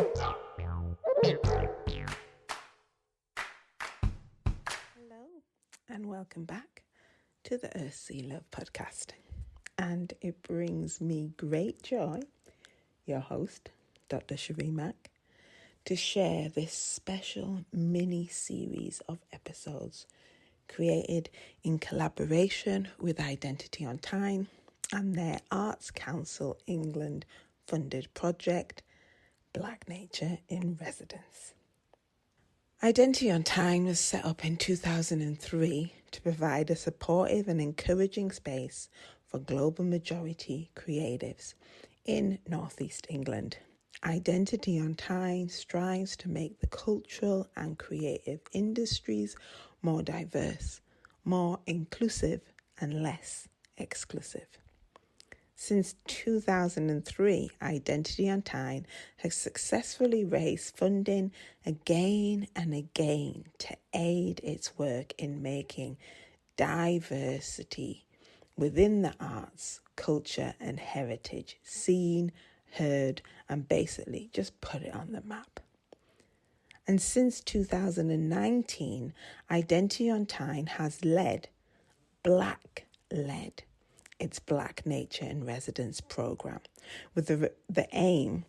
Hello and welcome back to the Earth, Sea, Love podcast. And it brings me great joy, your host, Dr. Cherie Mack, to share this special mini series of episodes created in collaboration with Identity on Time and their Arts Council England funded project, Black Nature in Residence. Identity on Time was set up in 2003 to provide a supportive and encouraging space for global majority creatives in North East England. Identity on Time strives to make the cultural and creative industries more diverse, more inclusive and less exclusive. Since 2003, Identity on Time has successfully raised funding again and again to aid its work in making diversity within the arts, culture and heritage seen, heard, and basically just put it on the map. And since 2019, Identity on Time has led its Black Nature in Residence program with the aim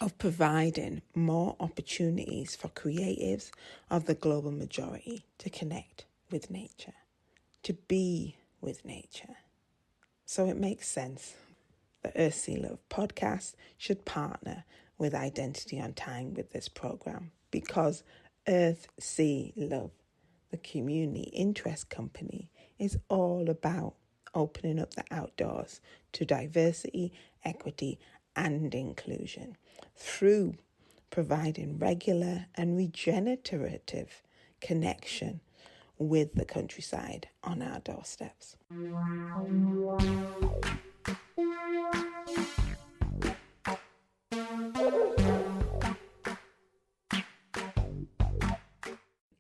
of providing more opportunities for creatives of the global majority to connect with nature, to be with nature. So it makes sense the Earth, Sea, Love podcast should partner with Identity on Time with this program because Earth, Sea, Love, the community interest company, is all about opening up the outdoors to diversity, equity, and inclusion through providing regular and regenerative connection with the countryside on our doorsteps.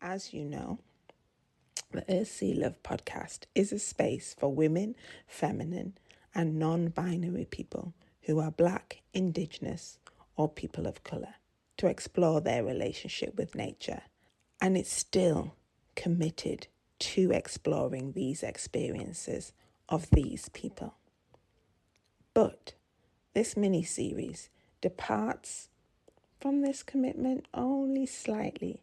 As you know, the Earth, Sea, Love podcast is a space for women, feminine, and non-binary people who are Black, Indigenous, or people of colour to explore their relationship with nature. And it's still committed to exploring these experiences of these people. But this mini-series departs from this commitment only slightly,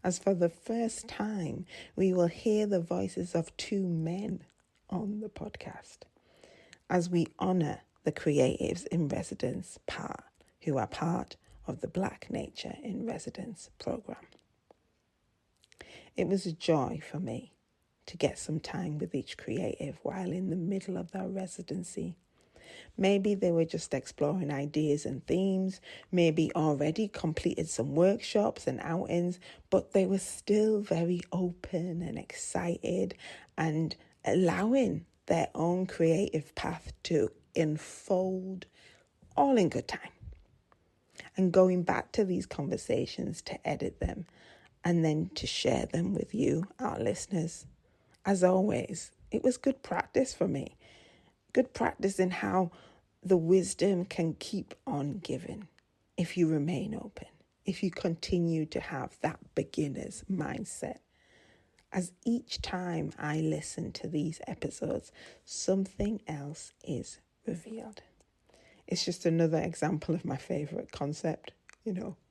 as for the first time, we will hear the voices of two men on the podcast as we honour the creatives in residence who are part of the Black Nature in Residence program. It was a joy for me to get some time with each creative while in the middle of their residency. Maybe they were just exploring ideas and themes, maybe already completed some workshops and outings, but they were still very open and excited and allowing their own creative path to unfold, all in good time. And going back to these conversations to edit them and then to share them with you, our listeners. As always, it was good practice for me. Good practice in how the wisdom can keep on giving if you remain open, if you continue to have that beginner's mindset. As each time I listen to these episodes, something else is revealed. It's just another example of my favourite concept,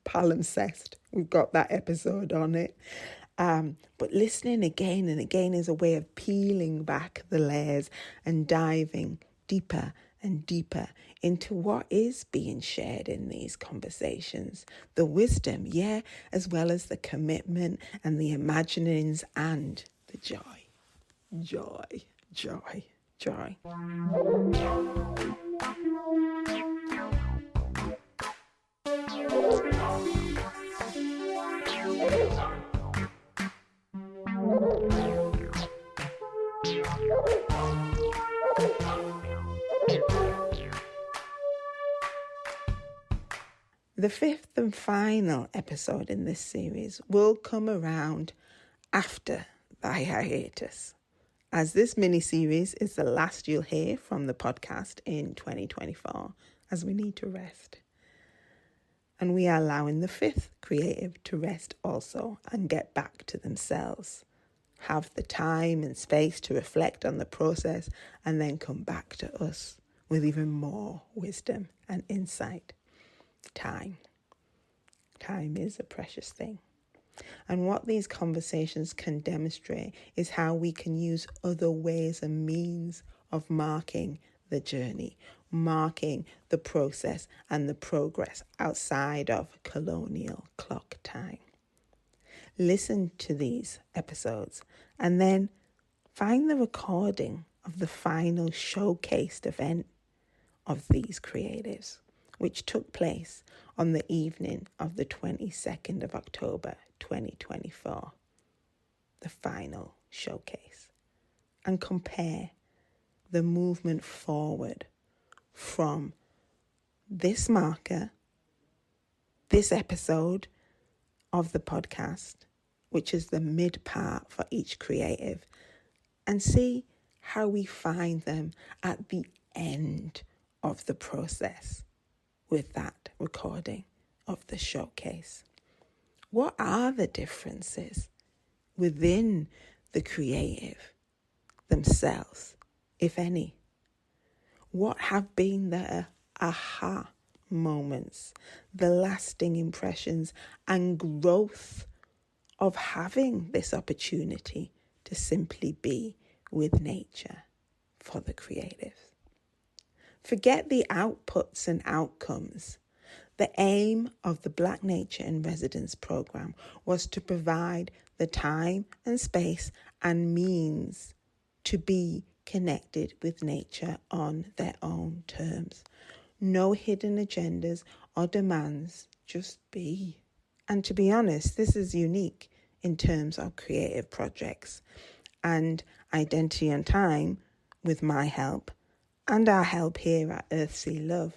palimpsest. We've got that episode on it. But listening again and again is a way of peeling back the layers and diving deeper and deeper into what is being shared in these conversations. The wisdom, as well as the commitment and the imaginings and the joy. Joy, joy, joy. The fifth and final episode in this series will come around after the hiatus, as this mini-series is the last you'll hear from the podcast in 2024, as we need to rest. And we are allowing the fifth creative to rest also and get back to themselves. Have the time and space to reflect on the process and then come back to us with even more wisdom and insight. Time. Time is a precious thing. And what these conversations can demonstrate is how we can use other ways and means of marking the journey, marking the process and the progress outside of colonial clock time. Listen to these episodes and then find the recording of the final showcased event of these creatives, which took place on the evening of the 22nd of October 2024, the final showcase, and compare the movement forward from this marker, this episode of the podcast, which is the mid part for each creative, and see how we find them at the end of the process with that recording of the showcase. What are the differences within the creative themselves, if any? What have been the aha moments, the lasting impressions and growth of having this opportunity to simply be with nature for the creatives? Forget the outputs and outcomes. The aim of the Black Nature in Residence program was to provide the time and space and means to be connected with nature on their own terms. No hidden agendas or demands, just be. And to be honest, this is unique in terms of creative projects. And Identity and Time, with my help and our help here at Earthsea Love,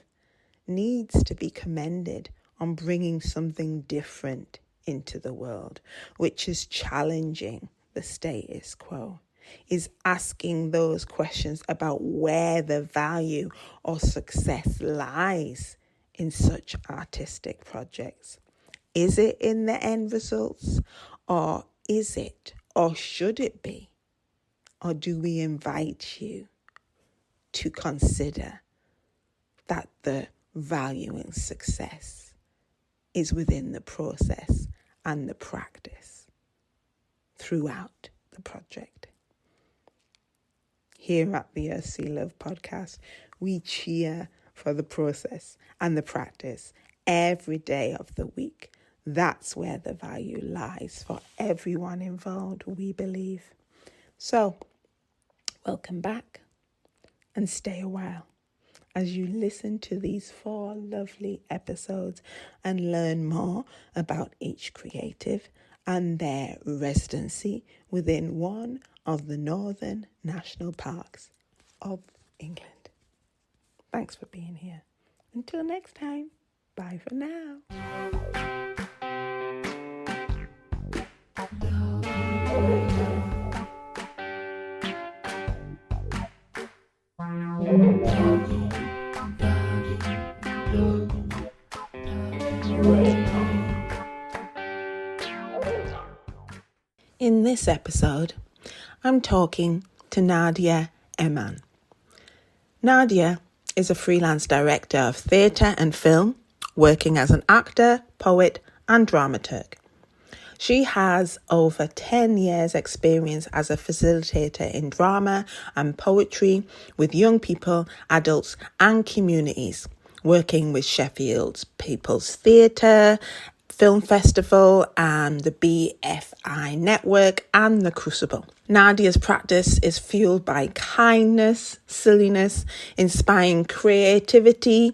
needs to be commended on bringing something different into the world, which is challenging the status quo, is asking those questions about where the value or success lies in such artistic projects. Is it in the end results, or is it, or should it be? Or do we invite you to consider that the value and success is within the process and the practice throughout the project? Here at the Earthsea Love podcast, we cheer for the process and the practice every day of the week. That's where the value lies for everyone involved, we believe. So, welcome back and stay a while as you listen to these 4 lovely episodes and learn more about each creative and their residency within one of the Northern National Parks of England. Thanks for being here. Until next time, bye for now. In this episode, I'm talking to Nadia Emam. Nadia is a freelance director of theatre and film, working as an actor, poet, and dramaturg. She has over 10 years' experience as a facilitator in drama and poetry with young people, adults, and communities, working with Sheffield's People's Theatre, Film Festival, and the BFI Network, and the Crucible. Nadia's practice is fueled by kindness, silliness, inspiring creativity,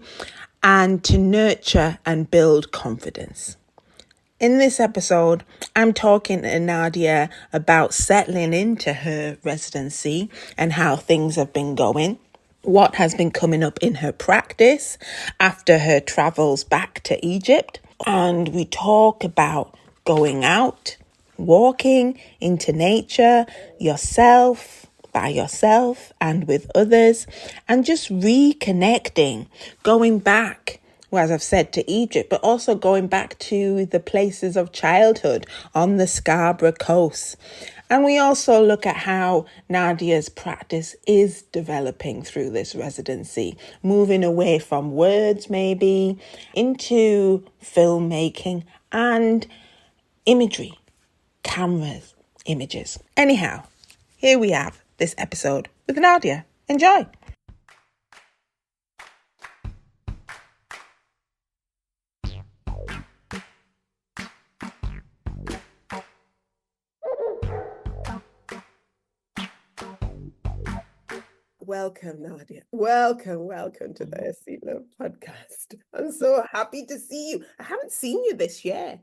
and to nurture and build confidence. In this episode, I'm talking to Nadia about settling into her residency and how things have been going, what has been coming up in her practice after her travels back to Egypt. And we talk about going out, walking into nature, yourself, by yourself and with others, and just reconnecting, going back well, as I've said, to Egypt, but also going back to the places of childhood on the Scarborough coast. And we also look at how Nadia's practice is developing through this residency, moving away from words maybe into filmmaking and imagery, cameras, images. Anyhow, here we have this episode with Nadia. Enjoy. Welcome, Nadia. Welcome to the Aesthetica podcast. I'm so happy to see you. I haven't seen you this year.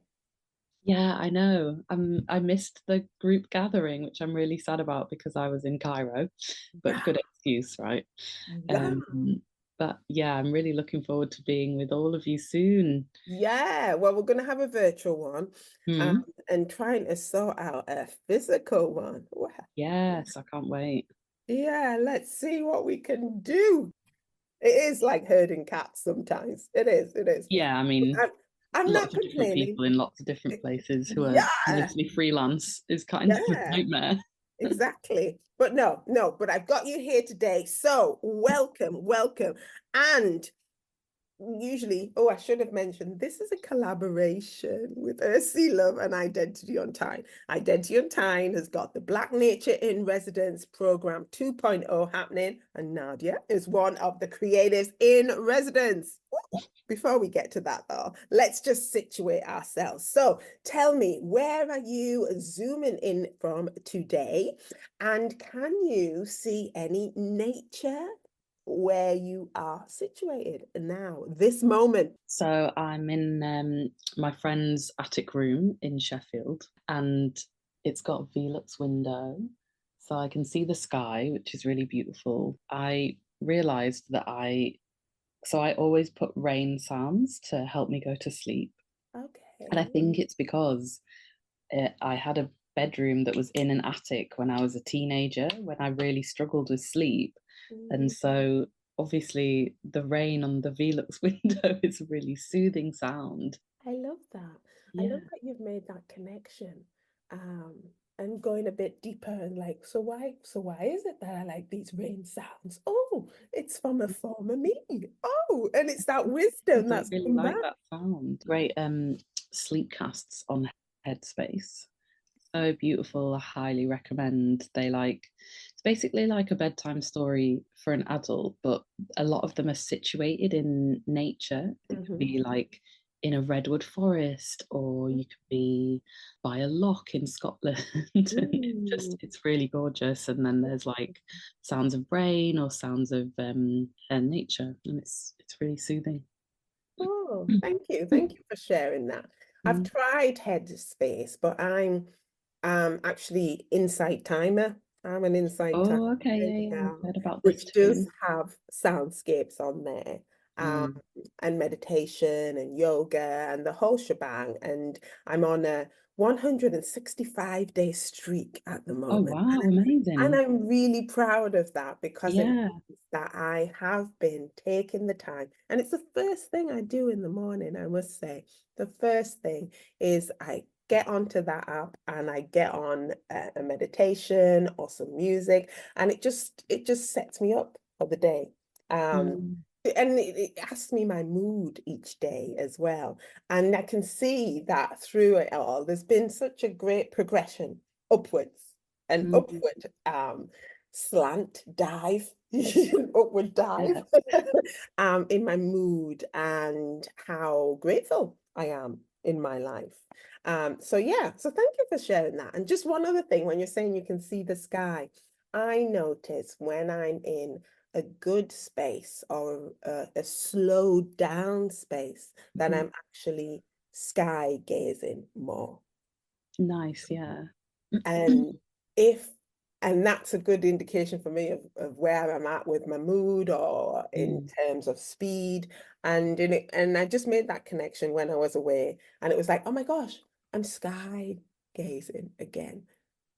Yeah, I know. I missed the group gathering, which I'm really sad about because I was in Cairo, but good excuse, right? But yeah, I'm really looking forward to being with all of you soon. Yeah, well, we're going to have a virtual one and trying to sort out a physical one. Wow. Yes, I can't wait. Yeah, let's see what we can do. It is like herding cats sometimes. It is. Yeah, I mean, I'm not lots of different complaining. people in lots of different places who are Yeah, mostly freelance is kind of a yeah. nightmare. Exactly. But no, but I've got you here today. So welcome. And usually, I should have mentioned this is a collaboration with Love and Identity on Time. Identity on Time has got the Black Nature in Residence program 2.0 happening, and Nadia is one of the creatives in residence. Before we get to that, though, let's just situate ourselves. So tell me, where are you zooming in from today? And can you see any nature where you are situated now, this moment? So I'm in my friend's attic room in Sheffield, and it's got a Velux window, so I can see the sky, which is really beautiful. I realized that I always put rain sounds to help me go to sleep. And I Okay. think it's because I had a bedroom that was in an attic when I was a teenager, when I really struggled with sleep. And so obviously the rain on the Velux window is a really soothing sound. I love that. I Yeah. love that you've made that connection. Um, and going a bit deeper and like, so why is it that I like these rain sounds? Oh, it's from a former me. Oh, and it's that wisdom I that's really come like back. that sound. Great sleep casts on Headspace. So beautiful. I highly recommend. It's basically like a bedtime story for an adult, but a lot of them are situated in nature. It could be like in a redwood forest, or you could be by a loch in Scotland. And it's really gorgeous. And then there's like sounds of rain or sounds of nature, and it's really soothing. Oh, thank you. Thank you for sharing that. I've Mm. tried Headspace, but I'm actually Insight Timer. I'm an Insight Timer, Oh, okay, yeah, yeah, I've heard about this which does too. have soundscapes on there, um, Mm. and meditation and yoga and the whole shebang. And I'm on a 165-day streak at the Oh, moment. wow, And amazing. I'm really proud of that because it Yeah. means that I have been taking the time. And it's the first thing I do in the morning, I must say. The first thing is I get onto that app and I get on a meditation or some music, and it just sets me up for the day. Um, Mm, and it asks me my mood each day as well. And I can see that through it all, there's been such a great progression upwards, an mm, upward slant dive, upward dive yeah. in my mood and how grateful I am in my life. So yeah, so thank you for sharing that. And just one other thing, when you're saying you can see the sky, I notice when I'm in a good space or a slowed down space that Mhm. I'm actually sky gazing more. Nice, yeah. And if and that's a good indication for me of where I'm at with my mood or in Mm, terms of speed. And I just made that connection when I was away. And it was like, oh my gosh, I'm sky gazing again.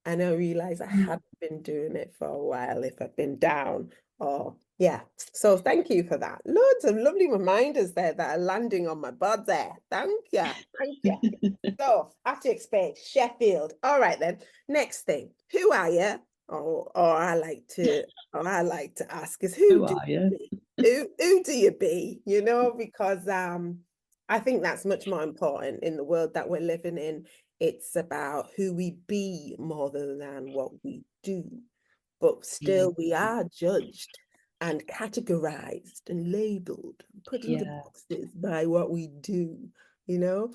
And I realized I mm, hadn't been doing it for a while if I've been down or Yeah. So thank you for that. Loads of lovely reminders there that are landing on my body. Thank you. Thank you. So I have to expect Sheffield. All right then. Next thing. Who are you? Or I like to ask is who Who do are you you? be? Who do you be? You know, because I think that's much more important in the world that we're living in. It's about who we be more than what we do. But still, we are judged and categorized and labeled, put into Yeah. boxes by what we do, you know?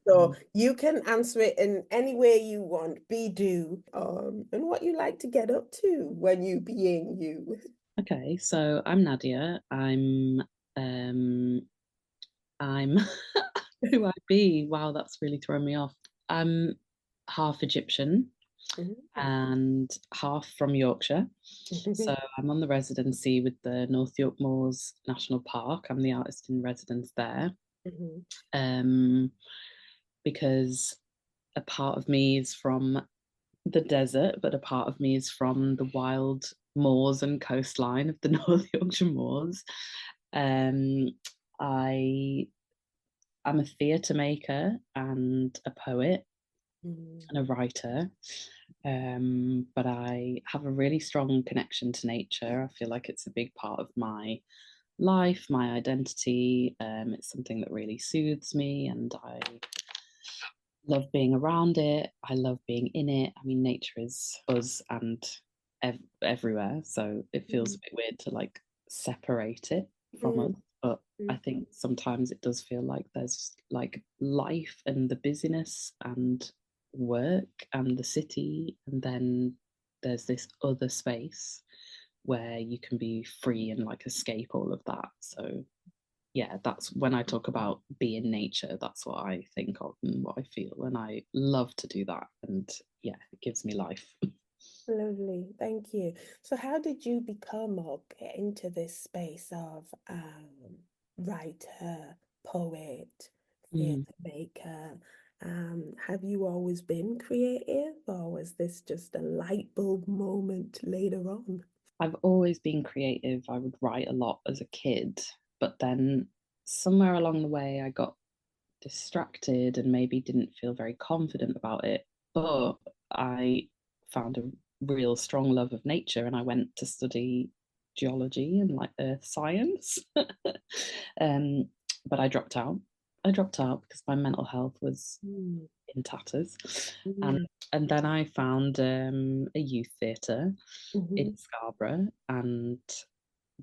So you can answer it in any way you want, be, do, and what you like to get up to when you being you. Okay, so I'm Nadia. I'm who I be. Wow, that's really thrown me off. I'm half Egyptian and half from Yorkshire. So I'm on the residency with the North York Moors National Park. I'm the artist in residence there. Because a part of me is from the desert, but a part of me is from the wild moors and coastline of the North Yorkshire Moors. I am a theatre maker and a poet and a writer. But I have a really strong connection to nature. I feel like it's a big part of my life, my identity. It's something that really soothes me, and I love being around it. I love being in it. I mean, nature is us and everywhere, so it feels a bit weird to like separate it from us. But I think sometimes it does feel like there's like life and the busyness and work and the city, and then there's this other space where you can be free and like escape all of that. So yeah, that's when I talk about being nature, that's what I think of and what I feel. And I love to do that. And yeah, it gives me life. Lovely, thank you. So how did you become or get into this space of writer, poet, theatre Mm. maker? Have you always been creative, or was this just a light bulb moment later on? I've always been creative. I would write a lot as a kid, but then somewhere along the way, I got distracted and maybe didn't feel very confident about it. But I found a real strong love of nature and I went to study geology and like earth science. But I dropped out. I dropped out because my mental health was in tatters. And and then I found a youth theatre in Scarborough, and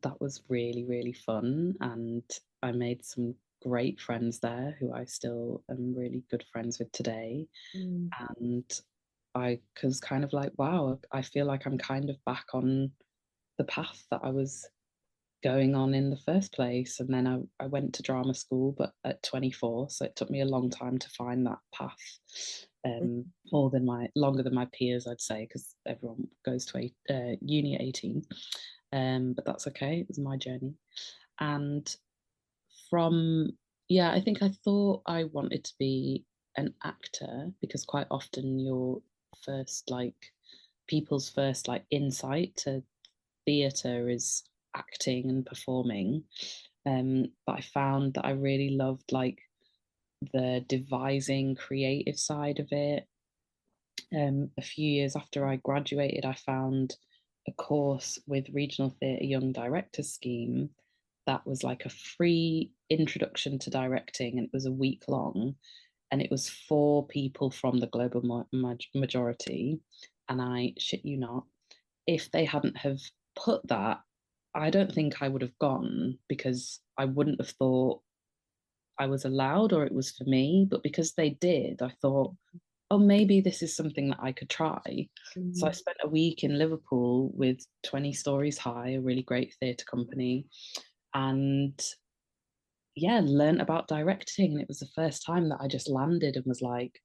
that was really, really fun. And I made some great friends there who I still am really good friends with today. And I was kind of like, wow, I feel like I'm kind of back on the path that I was going on in the first place. And then I went to drama school, but at 24, so it took me a long time to find that path. Longer than my peers, I'd say, because everyone goes to uni at 18. But that's okay. It was my journey. And from yeah, I think I thought I wanted to be an actor because quite often your first like people's first like insight to theatre is acting and performing. But I found that I really loved like the devising creative side of it. A few years after I graduated, I found a course with Regional Theatre Young Directors Scheme that was like a free introduction to directing, and it was a week long, and it was for people from the global majority. And I shit you not, if they hadn't have put that, I don't think I would have gone because I wouldn't have thought I was allowed or it was for me. But because they did, I thought, oh, maybe this is something that I could try. So I spent a week in Liverpool with 20 Stories High, a really great theatre company, and yeah, learned about directing. And it was the first time that I just landed and was like,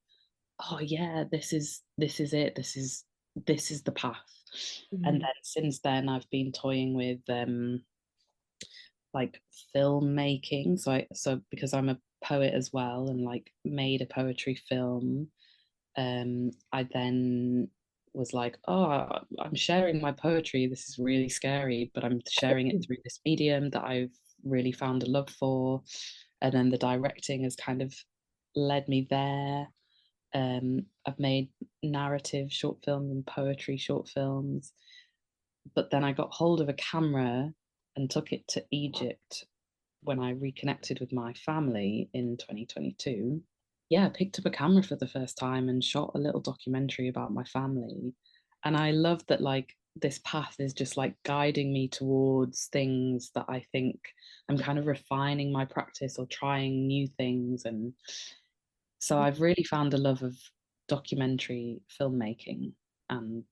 oh yeah, this is it. This is the path. And then since then I've been toying with like filmmaking. So because I'm a poet as well and like made a poetry film, I then was like, oh, I'm sharing my poetry. This is really scary, but I'm sharing it through this medium that I've really found a love for. And then the directing has kind of led me there. I've made narrative short films and poetry short films. But then I got hold of a camera and took it to Egypt when I reconnected with my family in 2022. Yeah, I picked up a camera for the first time and shot a little documentary about my family. And I love that, like, this path is just like guiding me towards things that I think I'm kind of refining my practice or trying new things. And so I've really found a love of documentary filmmaking. And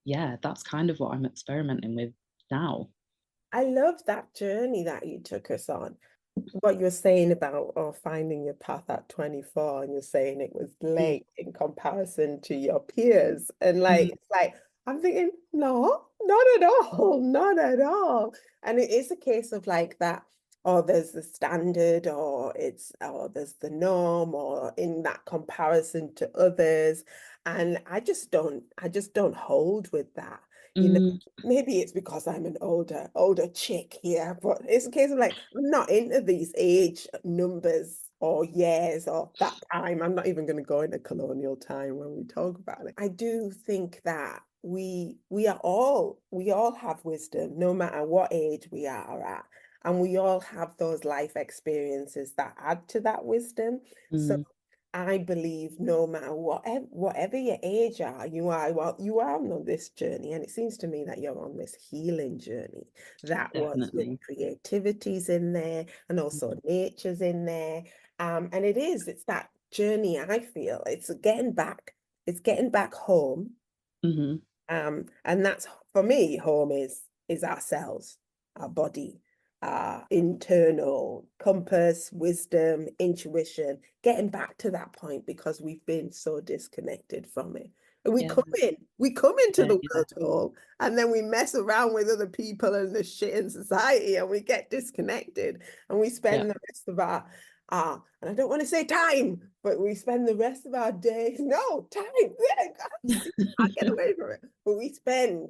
yeah, that's kind of what I'm experimenting with now. I love that journey that you took us on. What you're saying about finding your path at 24, and you're saying it was late in comparison to your peers. And like, it's like, I'm thinking, no, not at all, not at all. And it is a case of like that, or there's the standard, or there's the norm, or in that comparison to others. And I just don't hold with that. You know, maybe it's because I'm an older chick here, but it's a case of like, I'm not into these age numbers or years or that time. I'm not even going to go into colonial time when we talk about it. I do think that we all have wisdom, no matter what age we are at. And we all have those life experiences that add to that wisdom. So I believe no matter whatever your age are, you are on this journey, and it seems to me that you're on this healing journey. That was with Definitely. creativity's in there, and also nature's in there. And it's that journey. I feel it's getting back home. And that's, for me, home is ourselves, our body, our internal compass, wisdom, intuition, getting back to that point, because we've been so disconnected from it. And we come into the world hall, and then we mess around with other people and the shit in society, and we get disconnected, and we spend the rest of our and I don't want to say time, but we spend the rest of our days, no, time, I get away from it, but we spend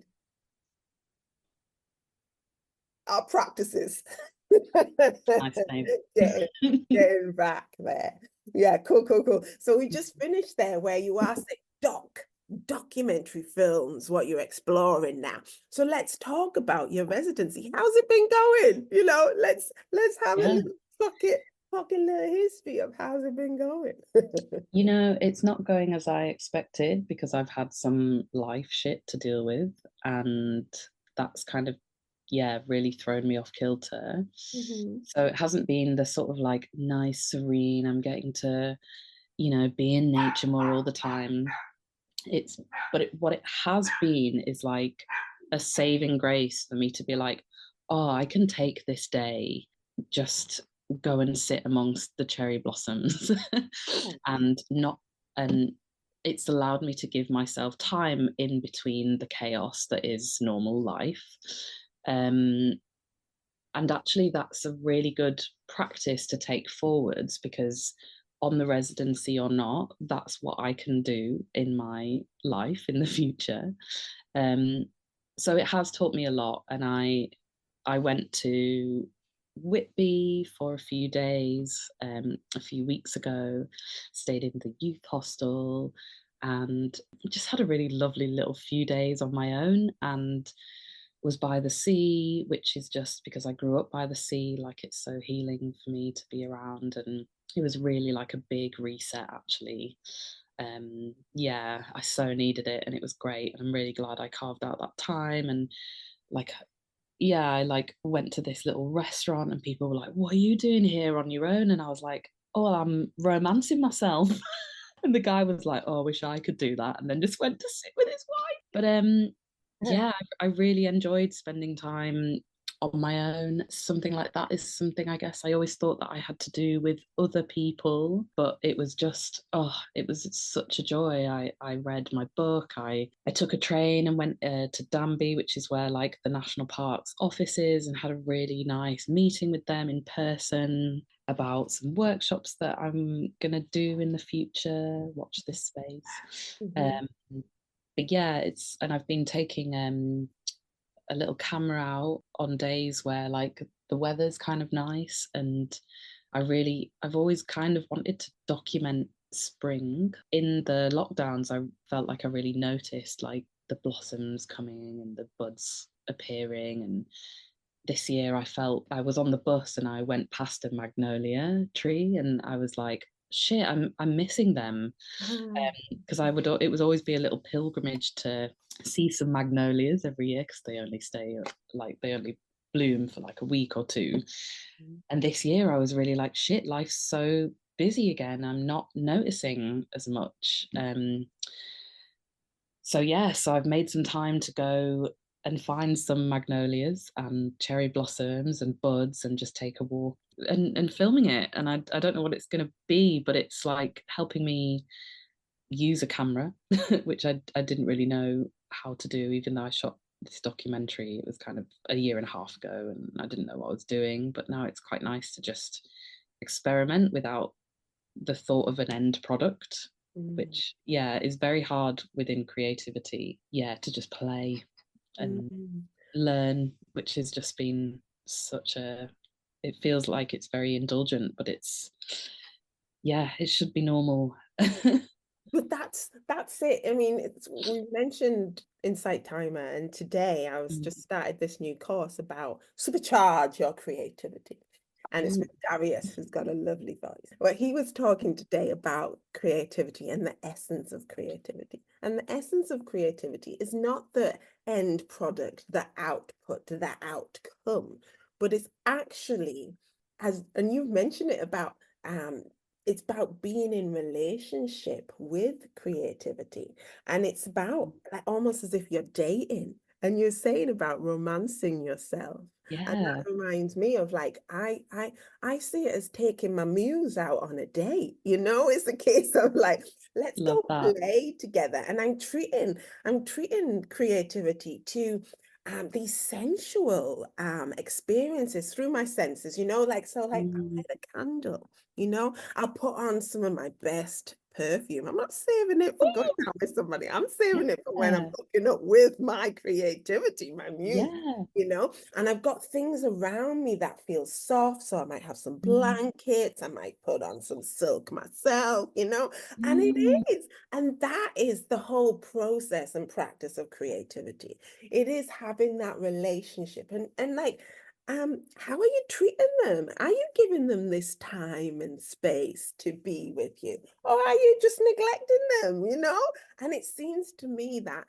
our practices Nice name. getting back there. Yeah, cool. So we just finished there where you are saying documentary films, what you're exploring now. So let's talk about your residency. How's it been going? You know, let's have a little fucking little history of how's it been going. You know, it's not going as I expected because I've had some life shit to deal with, and that's kind of really thrown me off kilter. So it hasn't been the sort of like nice, serene, I'm getting to, you know, be in nature more all the time. What it has been is like a saving grace for me to be like, oh, I can take this day, just go and sit amongst the cherry blossoms and it's allowed me to give myself time in between the chaos that is normal life. And actually that's a really good practice to take forwards, because on the residency or not, that's what I can do in my life in the future. So it has taught me a lot. And I went to Whitby for a few days a few weeks ago, stayed in the youth hostel, and just had a really lovely little few days on my own, and was by the sea, which is just because I grew up by the sea, like it's so healing for me to be around. And it was really like a big reset, actually. I so needed it, and it was great. And I'm really glad I carved out that time. And like, I like went to this little restaurant, and people were like, "What are you doing here on your own?" And I was like, "Oh, well, I'm romancing myself." And the guy was like, "Oh, I wish I could do that," and then just went to sit with his wife. But I really enjoyed spending time on my own. Something like that is something I guess I always thought that I had to do with other people, but it was just, it was such a joy. I read my book, I took a train and went to Danby, which is where like the National Parks office is, and had a really nice meeting with them in person about some workshops that I'm going to do in the future. Watch this space. But yeah, and I've been taking a little camera out on days where like the weather's kind of nice, and I've always kind of wanted to document spring. In the lockdowns, I felt like I really noticed like the blossoms coming and the buds appearing. And this year I felt I was on the bus and I went past a magnolia tree and I was like, shit, I'm missing them. Because it would always be a little pilgrimage to see some magnolias every year, because they only they only bloom for like a week or two. And this year I was really like, shit, life's so busy again, I'm not noticing as much. So yeah, so I've made some time to go and find some magnolias and cherry blossoms and buds and just take a walk and filming it. And I don't know what it's going to be, but it's like helping me use a camera, which I didn't really know how to do, even though I shot this documentary. It was kind of a year and a half ago and I didn't know what I was doing. But now it's quite nice to just experiment without the thought of an end product, which yeah is very hard within creativity, to just play and learn, which has just been it feels like it's very indulgent, but it should be normal. But that's it. I mean, we mentioned Insight Timer, and today I was just started this new course about supercharge your creativity. And it's with Darius, who's got a lovely voice. But he was talking today about creativity and the essence of creativity. And the essence of creativity is not the end product, the output, the outcome, but it's actually, and you've mentioned it about it's about being in relationship with creativity. And it's about like, almost as if you're dating, and you're saying about romancing yourself. And that reminds me of like, I see it as taking my muse out on a date. It's a case of like, let's go play together. And I'm treating creativity to these sensual experiences through my senses, I'll light a candle, I'll put on some of my best perfume. I'm not saving it for going out with somebody. I'm saving it for when I'm hooking up with my creativity, my muse, and I've got things around me that feel soft. So I might have some blankets, I might put on some silk myself, and it is. And that is the whole process and practice of creativity. It is having that relationship and like, how are you treating them? Are you giving them this time and space to be with you? Or are you just neglecting them, And it seems to me that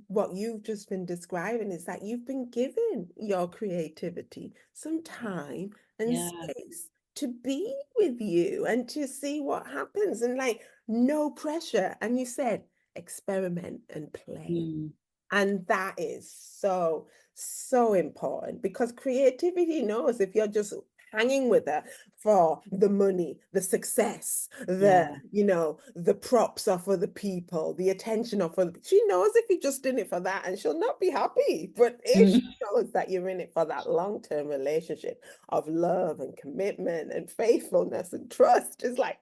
what you've just been describing is that you've been given your creativity some time and space to be with you and to see what happens, and like no pressure. And you said experiment and play. And that is so, so important, because creativity knows if you're just hanging with her for the money, the success, the props of other people, the attention of other, she knows if you're just in it for that, and she'll not be happy. But if she knows that you're in it for that long-term relationship of love and commitment and faithfulness and trust, it's like,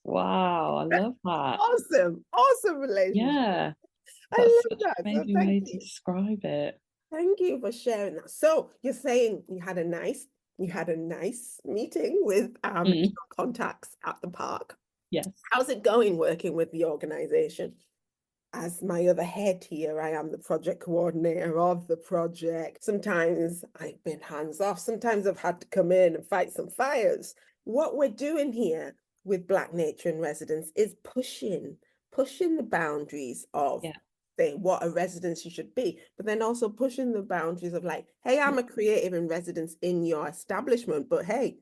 wow, I love that. Awesome relationship. I love that. So amazing way to describe it. Thank you for sharing that. So you're saying you had a nice meeting with your contacts at the park. Yes. How's it going working with the organization? As my other head here, I am the project coordinator of the project. Sometimes I've been hands off. Sometimes I've had to come in and fight some fires. What we're doing here with Black Nature in Residence is pushing the boundaries of say what a residency should be, but then also pushing the boundaries of like, hey, I'm a creative in residence in your establishment, but hey,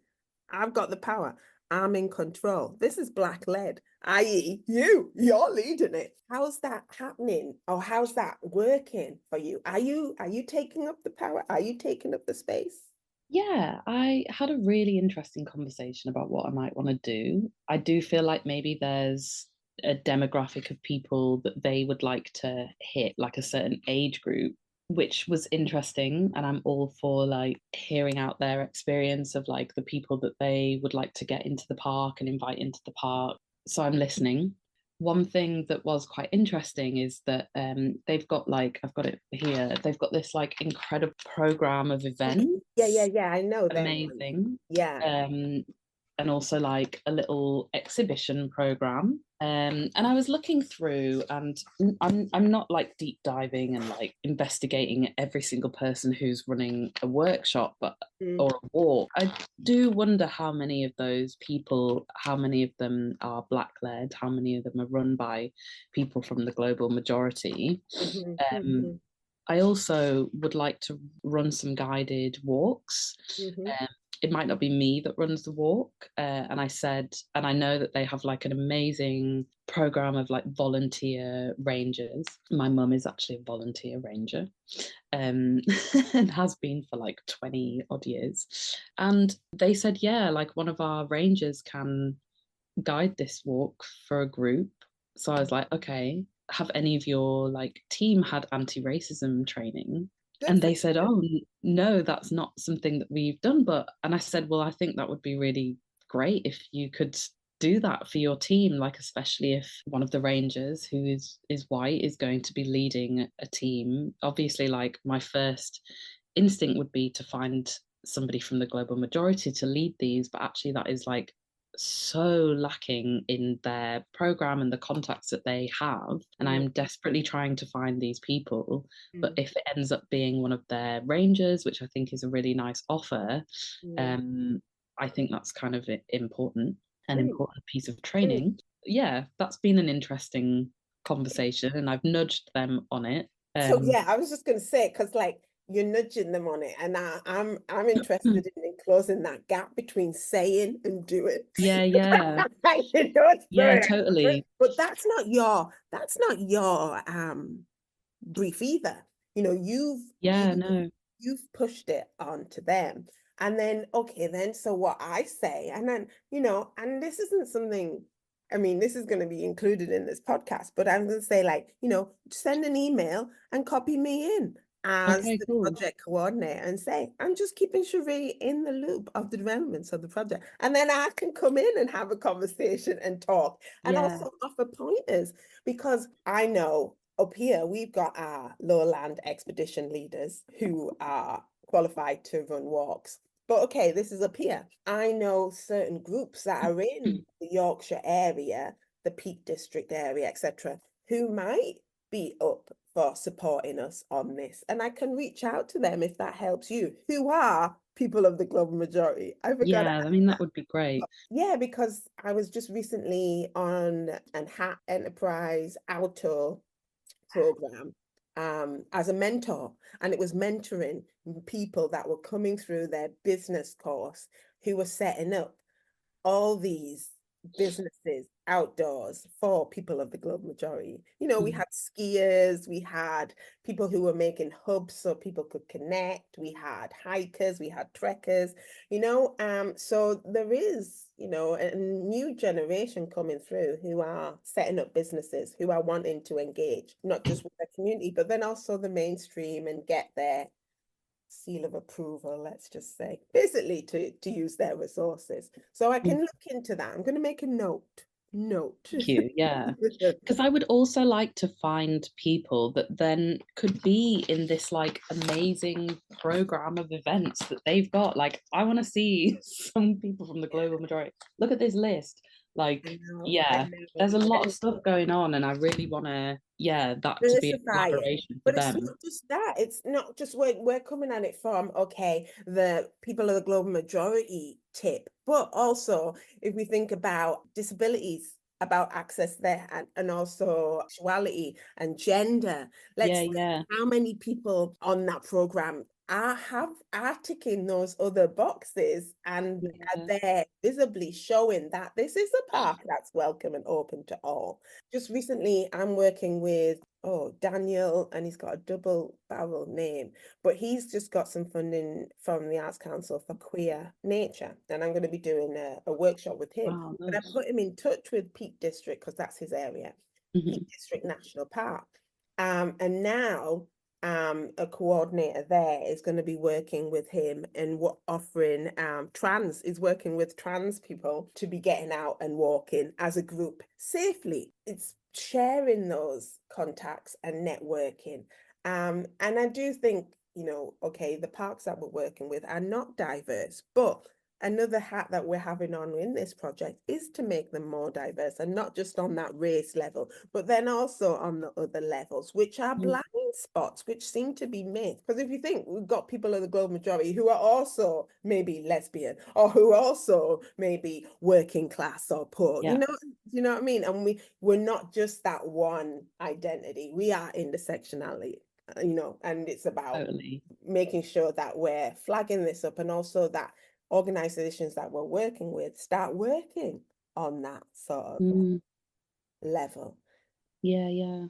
I've got the power. I'm in control. This is Black led, i.e. you're leading it. How's that happening? Or how's that working for you? Are you taking up the power? Are you taking up the space? Yeah, I had a really interesting conversation about what I might want to do. I do feel like maybe there's a demographic of people that they would like to hit, like a certain age group, which was interesting. And I'm all for like hearing out their experience of like the people that they would like to get into the park and invite into the park. So I'm listening. one thing that was quite interesting is that they've got like, I've got it here, they've got this like incredible program of events. Yeah, I know them. Amazing. Yeah. And also like a little exhibition program. And I was looking through, and I'm not like deep diving and like investigating every single person who's running a workshop, but or a walk. I do wonder how many of those people, how many of them are Black led, how many of them are run by people from the global majority. I also would like to run some guided walks. It might not be me that runs the walk. And I said, and I know that they have like an amazing program of like volunteer rangers. My mum is actually a volunteer ranger, and has been for like 20 odd years. And they said, yeah, like one of our rangers can guide this walk for a group. So I was like, okay, have any of your like team had anti-racism training? And they said, oh no, that's not something that we've done. And I said, well, I think that would be really great if you could do that for your team, like especially if one of the rangers who is white is going to be leading a team. Obviously, like my first instinct would be to find somebody from the global majority to lead these, but actually that is like so lacking in their program and the contacts that they have. And I'm desperately trying to find these people. But if it ends up being one of their rangers, which I think is a really nice offer, I think that's kind of important, an important piece of training. Yeah, that's been an interesting conversation, and I've nudged them on it. So yeah, I was just going to say, because like you're nudging them on it, and I'm interested in closing that gap between saying and doing. Yeah. You know, yeah, totally. But that's not your brief either. You know, you've pushed it onto them. And then, okay, then, so what I say, and then, you know, and this isn't something, I mean, this is going to be included in this podcast, but I'm going to say, like, you know, send an email and copy me in as the project coordinator and say, I'm just keeping Cherie in the loop of the developments of the project. And then I can come in and have a conversation and talk and also offer pointers, because I know up here, we've got our lowland expedition leaders who are qualified to run walks. But okay, this is up here. I know certain groups that are in the Yorkshire area, the Peak District area, etc., who might be up for supporting us on this. And I can reach out to them if that helps you, who are people of the global majority. I forgot. Yeah, I mean, that would be great. Yeah, because I was just recently on an HAT Enterprise Auto program as a mentor, and it was mentoring people that were coming through their business course who were setting up all these businesses outdoors for people of the global majority. You know, we had skiers, we had people who were making hubs so people could connect, we had hikers, we had trekkers, you know, so there is, you know, a new generation coming through who are setting up businesses, who are wanting to engage, not just with their community, but then also the mainstream and get their seal of approval, let's just say, basically to use their resources. So I can look into that. I'm going to make a note. Thank you. Yeah, because I would also like to find people that then could be in this like amazing program of events that they've got. Like, I want to see some people from the global majority. Look at this list. Like, there's a lot of stuff going on, and I really want to, that to be a collaboration for them. It's not just that. It's not just we're coming at it from, okay, the people of the global majority tip, but also if we think about disabilities, about access there, and also sexuality and gender. Let's see how many people on that program are ticking those other boxes, and they're visibly showing that this is a park that's welcome and open to all. Just recently, I'm working with Daniel, and he's got a double barrel name, but he's just got some funding from the Arts Council for queer nature, and I'm going to be doing a workshop with him. Wow, nice. But I put him in touch with Peak District because that's his area, Peak District National Park, and now a coordinator there is going to be working with him and offering working with trans people to be getting out and walking as a group safely. It's sharing those contacts and networking. And I do think, okay, the parks that we're working with are not diverse, but another hat that we're having on in this project is to make them more diverse, and not just on that race level, but then also on the other levels, which are blind spots, which seem to be missed. Because if you think, we've got people of the global majority who are also maybe lesbian, or who also maybe working class or poor, Yeah. you know what I mean? And we're not just that one identity. We are intersectionality, and it's about Totally. making sure that we're flagging this up, and also that organizations that we're working with start working on that sort of level. Yeah.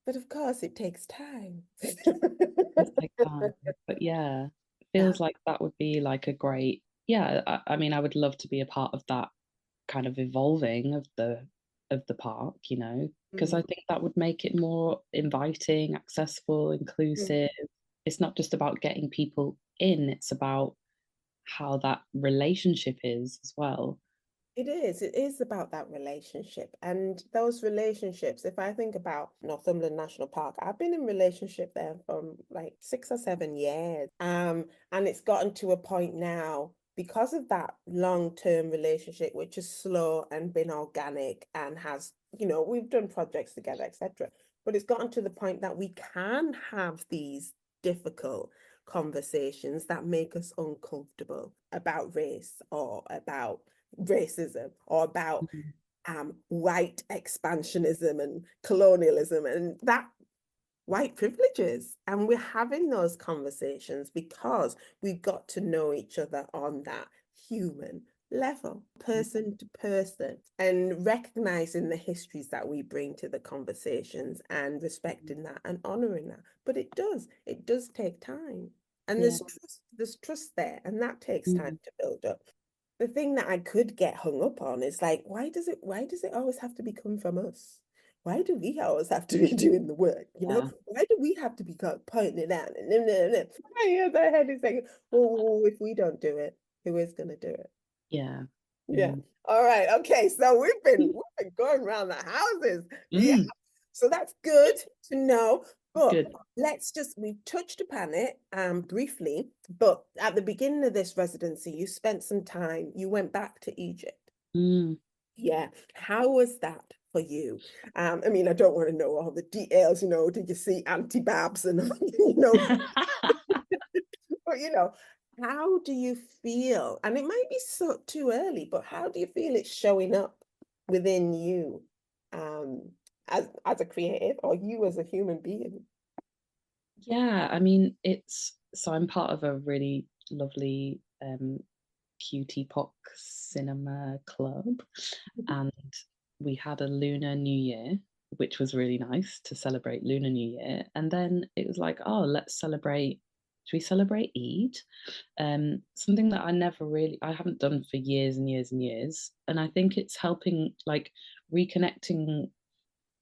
But of course, it takes time. Does take time, but yeah, it feels like that would be like a great, I mean, I would love to be a part of that kind of evolving of the park, because I think that would make it more inviting, accessible, inclusive. It's not just about getting people in, it's about how that relationship is as well. It is about that relationship, and those relationships. If I think about Northumberland National Park, I've been in relationship there for like 6 or 7 years. And it's gotten to a point now, because of that long-term relationship, which is slow and been organic and has, we've done projects together, etc. But it's gotten to the point that we can have these difficult conversations that make us uncomfortable about race, or about racism, or about white expansionism and colonialism and that white privileges. And we're having those conversations because we've got to know each other on that human level, person to person, and recognizing the histories that we bring to the conversations, and respecting that and honoring that. But it does take time, and there's trust there, and that takes time to build up. The thing that I could get hung up on is like, why does it always have to be coming from us? Why do we always have to be doing the work? Why do we have to be pointing it out? And my other head is saying, well, if we don't do it, who is going to do it? Yeah. All right. Okay. So we've been going around the houses. Yeah. So that's good to know. But we've touched upon it briefly, but at the beginning of this residency, you spent some time, you went back to Egypt. Yeah. How was that for you? I mean, I don't want to know all the details, did you see Auntie Babs and, but, how do you feel? And it might be so too early, but how do you feel it's showing up within you as a creative, or you as a human being? Yeah, I mean, I'm part of a really lovely QT Pop cinema club, and we had a Lunar New Year, which was really nice to celebrate Lunar New Year. And then it was like, oh, should we celebrate Eid? Something that I haven't done for years and years and years. And I think it's helping, like, reconnecting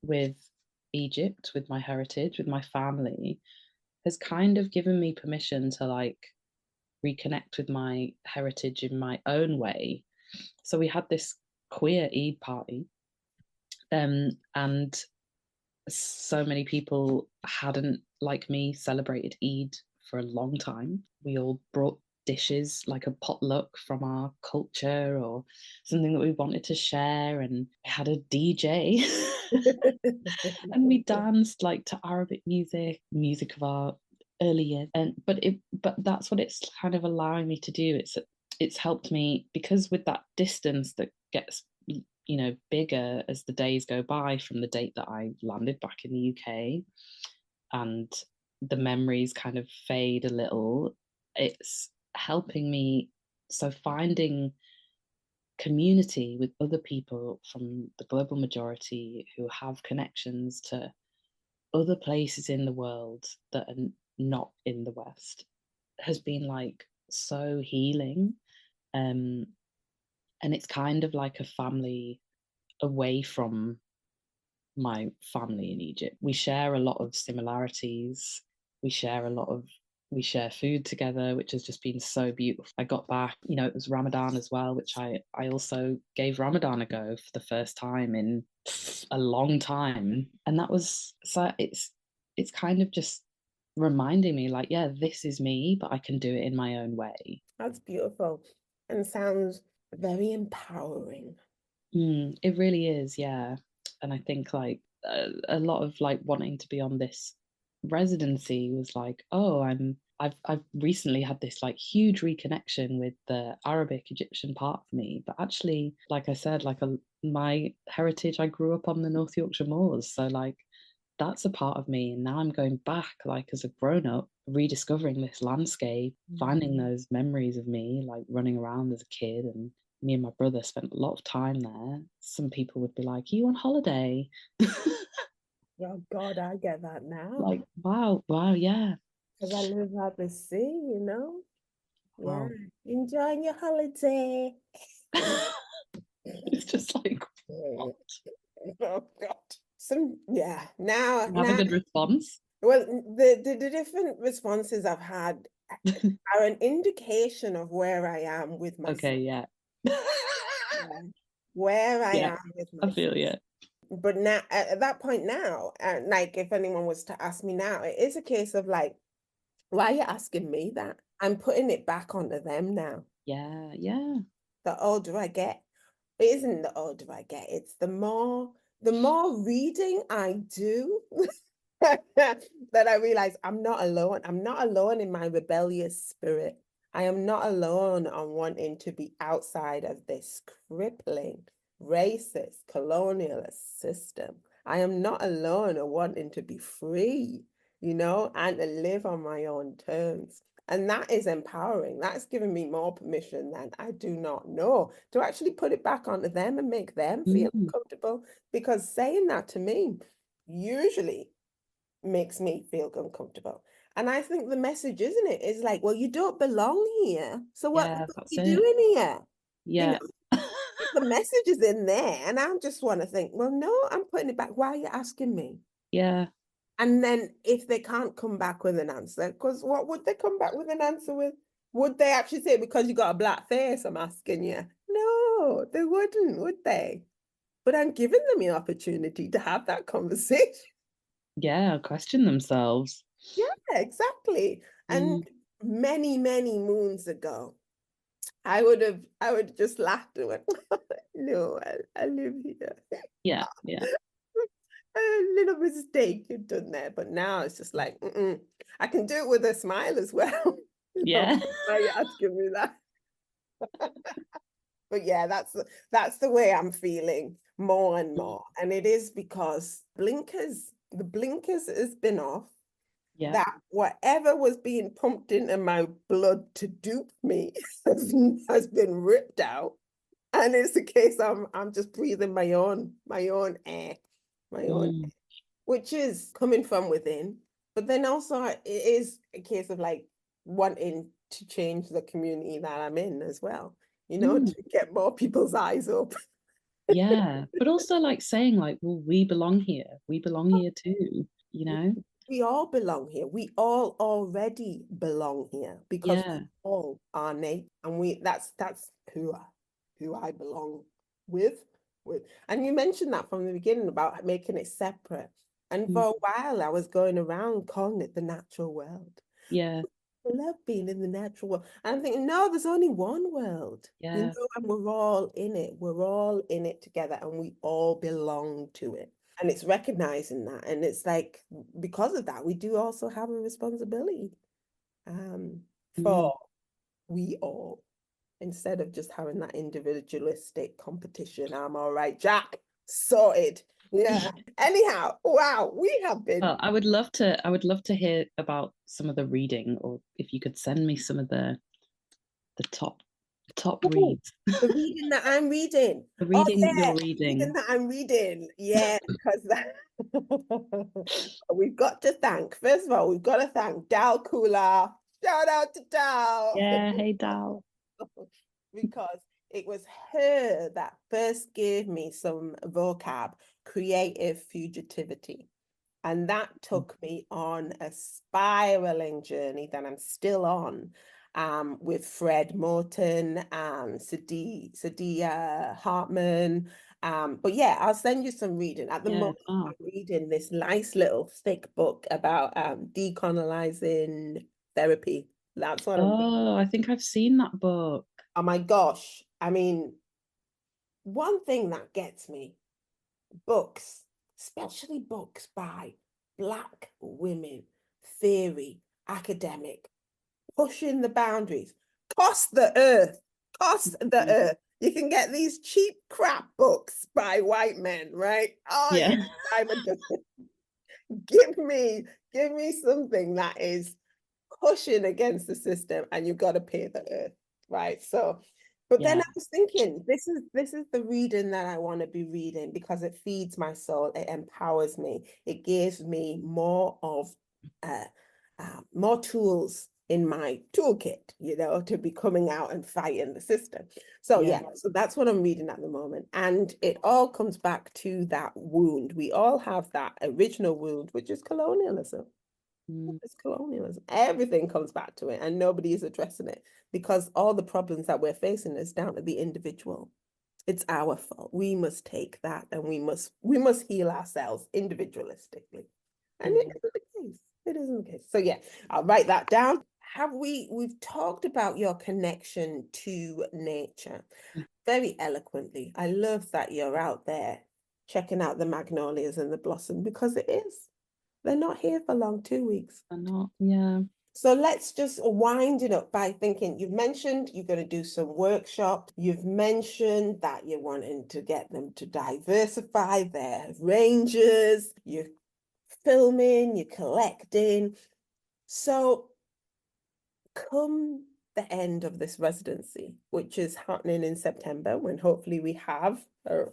with Egypt, with my heritage, with my family, has kind of given me permission to like reconnect with my heritage in my own way. So we had this queer Eid party, and so many people hadn't, like me, celebrated Eid for a long time. We all brought dishes, like a potluck from our culture or something that we wanted to share, and we had a DJ and we danced like to Arabic music of our early years. But that's what it's kind of allowing me to do. It's helped me, because with that distance that gets bigger as the days go by from the date that I landed back in the UK, and the memories kind of fade a little, it's helping me. So finding community with other people from the global majority who have connections to other places in the world that are not in the West has been like so healing. And it's kind of like a family away from my family in Egypt. We share a lot of similarities. we share food together, which has just been so beautiful. I got back, it was Ramadan as well, which I also gave Ramadan a go for the first time in a long time. And that was, so it's kind of just reminding me like, yeah, this is me, but I can do it in my own way. That's beautiful and sounds very empowering. It really is, yeah. And I think like a lot of like wanting to be on this residency was like, oh, I've recently had this like huge reconnection with the Arabic Egyptian part of me, but actually, like I said, like my heritage, I grew up on the North Yorkshire moors, so like that's a part of me, and now I'm going back like as a grown up, rediscovering this landscape, finding those memories of me like running around as a kid, and me and my brother spent a lot of time there. Some people would be like, "Are you on holiday?" Oh God, I get that now. Like, wow, yeah. Because I live at the sea, Yeah. Wow. Enjoying your holiday. It's just like, what? Oh God. Now Have a good response. Well, the different responses I've had are an indication of where I am with myself. Okay, yeah. Where I Yeah, am with myself. I feel yeah. But now, at that point now, like if anyone was to ask me now, it is a case of like, why are you asking me that? I'm putting it back onto them now. Yeah. The older I get, it isn't the older I get, it's the more reading I do that I realize I'm not alone. I'm not alone in my rebellious spirit. I am not alone on wanting to be outside of this crippling, racist, colonialist system. I am not alone on wanting to be free, and to live on my own terms. And that is empowering. That's given me more permission than I do not know to actually put it back onto them and make them feel comfortable. Because saying that to me usually makes me feel uncomfortable. And I think the message, isn't it, is like, well, you don't belong here. So what are you doing here? Yeah. The message is in there. And I just want to think, well, no, I'm putting it back. Why are you asking me? Yeah. And then if they can't come back with an answer, because what would they come back with an answer with? Would they actually say, because you got a black face, I'm asking you? No, they wouldn't, would they? But I'm giving them the opportunity to have that conversation. Yeah, question themselves. Yeah, exactly. And many, many moons ago, I would just laughed and went, no, I live here. Yeah. A little mistake you've done there, but now it's just like, I can do it with a smile as well. Yeah. Why are you asking me that? But yeah, that's the way I'm feeling more and more. And it is because the blinkers has been off. Yeah. That whatever was being pumped into my blood to dupe me has been ripped out. And it's the case I'm just breathing my own air, which is coming from within. But then also it is a case of like wanting to change the community that I'm in as well, to get more people's eyes open. Yeah, but also like saying like, well, we belong here too, We all belong here. We all already belong here because we all are Nate, and that's who I belong with. And you mentioned that from the beginning about making it separate. And for a while, I was going around calling it the natural world. Yeah. I love being in the natural world. And I'm thinking, no, there's only one world. Yeah. And we're all in it. We're all in it together, and we all belong to it. And it's recognizing that. And it's like, because of that, we do also have a responsibility for we all, instead of just having that individualistic competition. I'm all right, Jack, sorted. Yeah. Anyhow, wow, we have been. Well, I would love to hear about some of the reading, or if you could send me some of the top reads. The reading that I'm reading. The reading you're reading. Reading that I'm reading. Yeah, because we've got to thank, first of all, we've got to thank Dal Kula. Shout out to Dal. Yeah, hey Dal. Because it was her that first gave me some vocab, creative fugitivity. And that took me on a spiraling journey that I'm still on, with Fred Morton and Sadia Hartman. But yeah, I'll send you some reading. At the moment, I'm reading this nice little thick book about decolonizing therapy. That's what I'm reading. Oh, I think I've seen that book. Oh my gosh. I mean, one thing that gets me, books, especially books by Black women, theory, academic, pushing the boundaries, cost the earth, cost the earth. You can get these cheap crap books by white men, right? Oh yeah, give me something that is pushing against the system, and you've got to pay the earth, right? So, but then I was thinking, this is the reading that I want to be reading, because it feeds my soul, it empowers me, it gives me more of more tools in my toolkit, you know, to be coming out and fighting the system. So yeah, so that's what I'm reading at the moment. And it all comes back to that wound. We all have that original wound, which is colonialism. It's colonialism. Everything comes back to it, and nobody is addressing it, because all the problems that we're facing is down to the individual. It's our fault. We must take that, and we must heal ourselves individualistically. And it isn't the case. It isn't the case. So yeah, I'll write that down. We've talked about your connection to nature very eloquently. I love that you're out there checking out the magnolias and the blossom, because it is. They're not here for long, 2 weeks. They're not, yeah. So let's just wind it up by thinking, you've mentioned you're going to do some workshops. You've mentioned that you're wanting to get them to diversify their ranges. You're filming, you're collecting. So come the end of this residency, which is happening in September, when hopefully we have a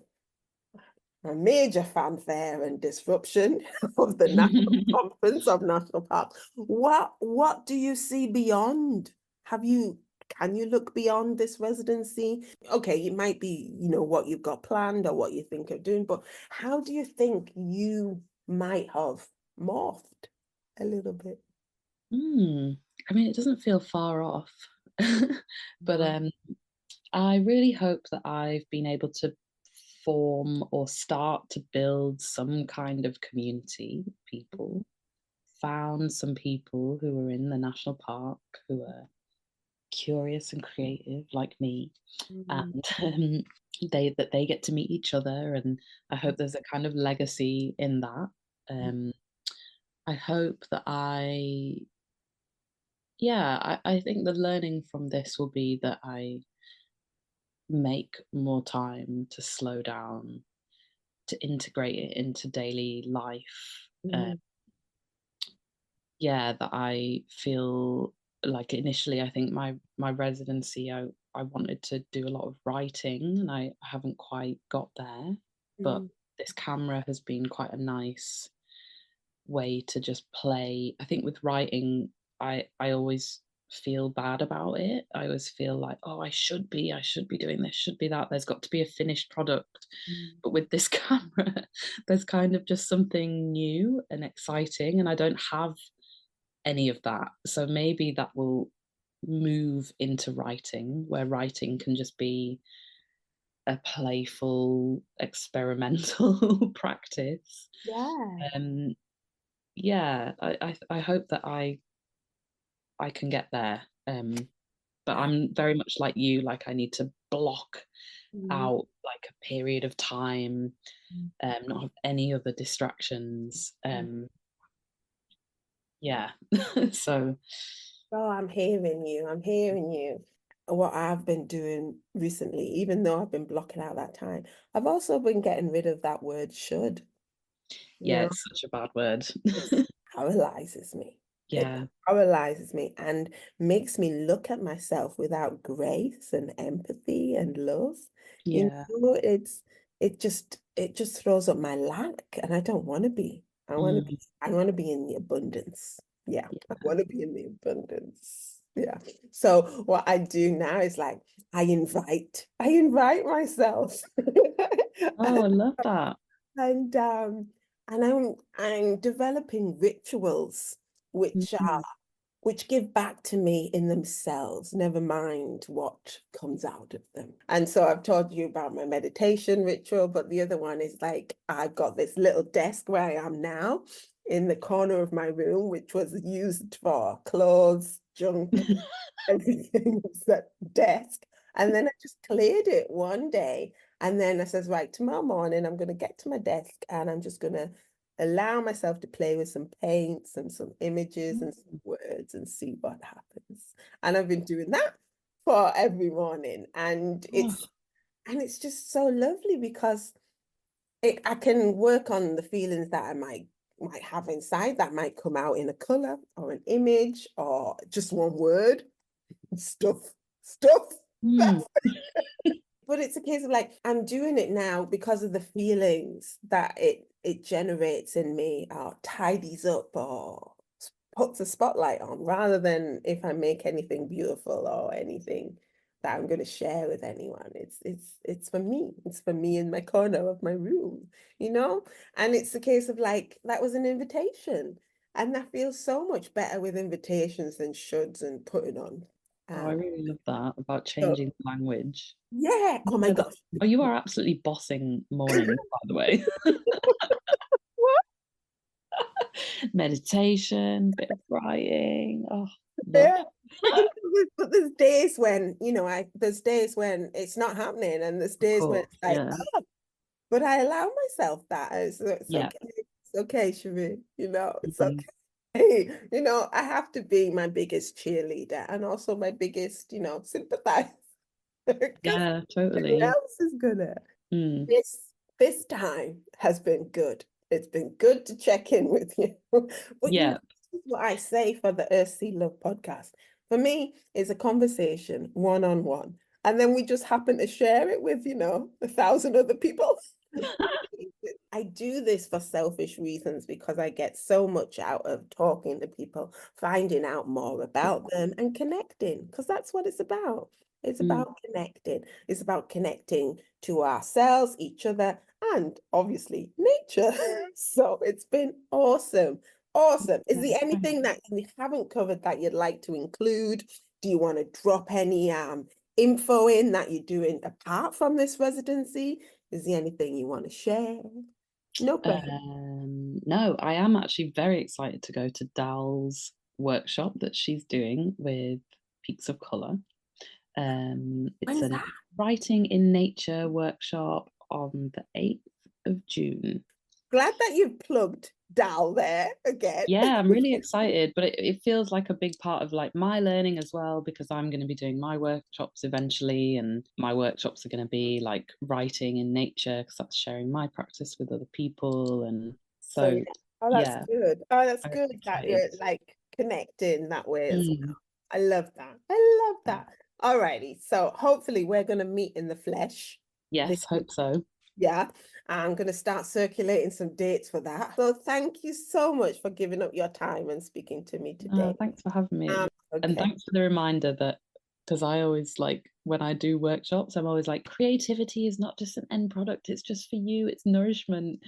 major fanfare and disruption of the National Conference of National Parks. What do you see beyond? Can you look beyond this residency? Okay, it might be, you know, what you've got planned or what you think of doing, but how do you think you might have morphed a little bit? I mean, it doesn't feel far off, but I really hope that I've been able to form or start to build some kind of community of people, found some people who are in the national park who are curious and creative like me, and they get to meet each other, and I hope there's a kind of legacy in that. I hope that I think the learning from this will be that I make more time to slow down, to integrate it into daily life. That I feel like initially, I think my residency, I wanted to do a lot of writing, and I haven't quite got there. But this camera has been quite a nice way to just play. I think with writing, I always feel bad about it. I always feel like, oh, I should be doing this, should be that. There's got to be a finished product. But with this camera, there's kind of just something new and exciting, and I don't have any of that. So maybe that will move into writing, where writing can just be a playful, experimental practice. I hope that I can get there. But I'm very much like you, like I need to block out like a period of time, not have any other distractions. So. Oh, I'm hearing you. What I've been doing recently, even though I've been blocking out that time, I've also been getting rid of that word should. Yeah, it's such a bad word. It paralyzes me. Yeah. It paralyzes me and makes me look at myself without grace and empathy and love. Yeah. You know, it just throws up my lack, and I don't want to be. I want to be in the abundance. Yeah, I want to be in the abundance. Yeah. So what I do now is like I invite myself. Oh, I love that. And And I'm developing rituals which give back to me in themselves, never mind what comes out of them. And so I've told you about my meditation ritual, but the other one is like, I've got this little desk where I am now in the corner of my room, which was used for clothes, junk, everything was that desk. And then I just cleared it one day. And then I says, right, tomorrow morning, I'm going to get to my desk and I'm just going to allow myself to play with some paints and some images and some words and see what happens. And I've been doing that for every morning. And it's just so lovely because I can work on the feelings that I might have inside that might come out in a color or an image or just one word. Stuff. But it's a case of like, I'm doing it now because of the feelings that it generates in me, or tidies up or puts a spotlight on, rather than if I make anything beautiful or anything that I'm going to share with anyone. It's for me. It's for me in my corner of my room, you know? And it's a case of like, that was an invitation. And that feels so much better with invitations than shoulds and putting on. Oh, I really love that about So, changing language. yeah. Oh my gosh. Oh, you are absolutely bossing morning, by the way. Meditation, bit of writing. Oh, Yeah. But there's days when, there's days when it's not happening, and there's days when it's like, yeah. oh, but I allow myself that. It's Yeah. okay. It's okay, Cherie. It's Mhm. okay. I have to be my biggest cheerleader and also my biggest, sympathizer. Yeah, Who totally. else is gonna? Mm. This time has been good. It's been good to check in with you. But Yeah. this is what I say for the Earth Sea Love podcast. For me, it's a conversation one-on-one. And then we just happen to share it with, 1,000 other people. I do this for selfish reasons because I get so much out of talking to people, finding out more about them and connecting, because that's what it's about. It's about connecting. It's about connecting to ourselves, each other, and obviously nature. So it's been awesome. Awesome. Is there anything that we haven't covered that you'd like to include? Do you want to drop any info in that you're doing apart from this residency? Is there anything you want to share? No pressure. No, I am actually very excited to go to Dal's workshop that she's doing with Peaks of Colour. It's a writing in nature workshop on the 8th of June. Glad that you've plugged Dal there again. Yeah, I'm really excited, but it feels like a big part of like my learning as well, because I'm going to be doing my workshops eventually, and my workshops are going to be like writing in nature, because that's sharing my practice with other people. And so Yeah. Oh, that's yeah, good. Oh, that's I'm good that excited. you're like connecting that way as well. I love that. I love that. Alrighty. So hopefully we're going to meet in the flesh. Yes, hope so. Yeah, I'm going to start circulating some dates for that. So thank you so much for giving up your time and speaking to me today. Thanks for having me. And Okay. thanks for the reminder that, because I always like, when I do workshops, I'm always like, creativity is not just an end product, it's just for you, it's nourishment.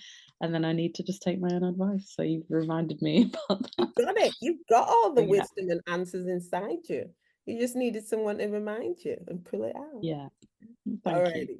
And then I need to just take my own advice. So you've reminded me about that. You got it. You've got all the wisdom and answers inside you. You just needed someone to remind you and pull it out. Yeah. Thank you. Alrighty.